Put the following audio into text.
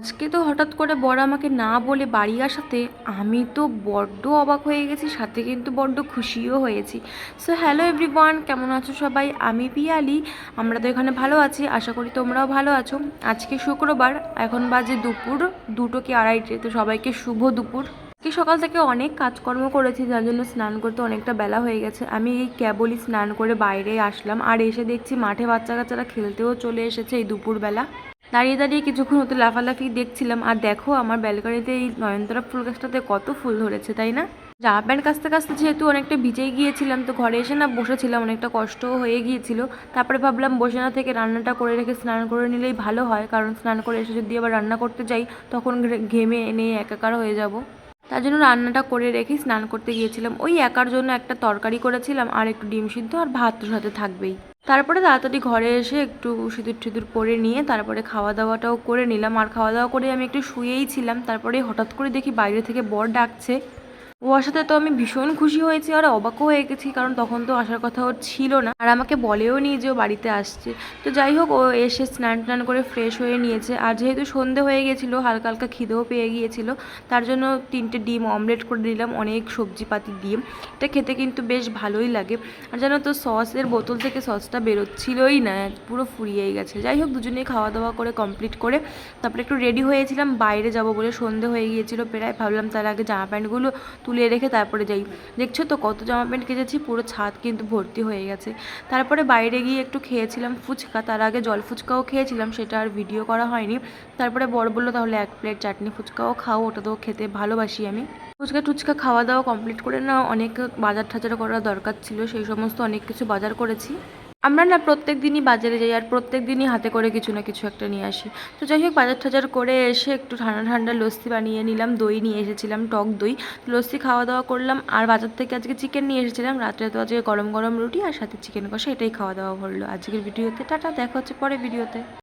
আজকে তো হঠাৎ করে বর আমাকে না বলে বাড়ি আসাতে আমি তো বড্ড অবাক হয়ে গেছি, সাথে কিন্তু বড্ড খুশিও হয়েছি। সো হ্যালো এভরিওয়ান, কেমন আছো সবাই? আমি পিয়ালি। আমরা তো এখানে ভালো আছি, আশা করি তোমরাও ভালো আছো। আজকে শুক্রবার, এখন বাজে দুপুর 2টো কি 2:30। তো সবাইকে শুভ দুপুর। কি সকাল থেকে অনেক কাজকর্ম করেছি, যার জন্য স্নান করতে অনেকটা বেলা হয়ে গেছে। আমি এই কেবলই স্নান করে বাইরে আসলাম, আর এসে দেখছি মাঠে বাচ্চা কাচ্চারা খেলতেও চলে এসেছে এই দুপুরবেলা। দাঁড়িয়ে দাঁড়িয়ে কিছুক্ষণ হতে লাফালাফি দেখছিলাম, আর দেখো আমার ব্যালকনিতে এই নয়নতারা ফুল গাছটাতে কত ফুল ধরেছে, তাই না? জামা প্যান্ট কাচতে কাচতে যেহেতু অনেকটা ভিজেই গিয়েছিলাম, তো ঘরে এসে না বসেছিলাম, অনেকটা কষ্টও হয়ে গিয়েছিল। তারপরে ভাবলাম বসে না থেকে রান্নাটা করে রেখে স্নান করে নিলেই ভালো হয়, কারণ স্নান করে এসে যদি আবার রান্না করতে যাই তখন ঘেমে এনে একাকার হয়ে যাব। তার জন্য রান্নাটা করে রেখেই স্নান করতে গিয়েছিলাম। ওই একার জন্য একটা তরকারি করেছিলাম, আর একটু ডিম সিদ্ধ, আর ভাত তো সাথে থাকবেই। তারপরে তাড়াতাড়ি ঘরে এসে একটু সিঁদুর টিঁদুর পরে নিয়ে তারপরে খাওয়া দাওয়াটাও করে নিলাম। আর খাওয়া দাওয়া করে আমি একটু শুয়েই ছিলাম, তারপরে হঠাৎ করে দেখি বাইরে থেকে বর ডাকছে। ও আসাতে তো আমি ভীষণ খুশি হয়েছি, আর অবাকও হয়ে গেছি, কারণ তখন তো আসার কথা ওর ছিল না, আর আমাকে বলেও নি যে ও বাড়িতে আসছে। তো যাই হোক, ও এসে স্নান টান করে ফ্রেশ হয়ে নিয়েছে। আর যেহেতু সন্ধে হয়ে গেছিলো, হালকা হালকা খিদেও পেয়ে গিয়েছিল, তার জন্য 3টে ডিম অমলেট করে দিলাম অনেক সবজিপাতি দিয়ে। এটা খেতে কিন্তু বেশ ভালোই লাগে। আর জানো তো, সসের বোতল থেকে সসটা বেরোচ্ছিলই না, পুরো ফুরিয়েই গেছে। যাই হোক, দুজনেই খাওয়া দাওয়া করে কমপ্লিট করে তারপরে একটু রেডি হয়েছিলাম বাইরে যাব বলে। সন্ধে হয়ে গিয়েছিল প্রায়, ভাবলাম তার আগে জামা প্যান্টগুলো তুলে রেখে তারপরে যাই। দেখছো তো কত জামা প্যান্ট কেচেছি, পুরো ছাদ কিন্তু ভর্তি হয়ে গেছে। তারপরে বাইরে গিয়ে একটু খেয়েছিলাম ফুচকা, তার আগে জল ফুচকাও খেয়েছিলাম, সেটা আর ভিডিও করা হয়নি। তারপরে বর বললো তাহলে 1 প্লেট চাটনি ফুচকাও খাও, ওটা তো খেতে ভালোবাসি আমি। ফুচকা টুচকা খাওয়া দাওয়া কমপ্লিট করে না অনেক বাজার টাজার করার দরকার ছিল, সেই সমস্ত অনেক কিছু বাজার করেছি। আমরা না প্রত্যেক দিনই বাজারে যাই, আর প্রত্যেক দিনই হাতে করে কিছু না কিছু একটা নিয়ে আসি। তো যাই হোক, বাজার টাজার করে এসে একটু ঠান্ডা ঠান্ডা লস্যি বানিয়ে নিলাম, দই নিয়ে এসেছিলাম, টক দই। লস্যি খাওয়া দাওয়া করলাম, আর বাজার থেকে আজকে চিকেন নিয়ে এসেছিলাম। রাত্রে তো আজকে গরম গরম রুটি আর সাথে চিকেন কষা, এটাই খাওয়া দাওয়া হলো আজকের ভিডিওতে। টাটা, দেখা হচ্ছে পরে ভিডিওতে।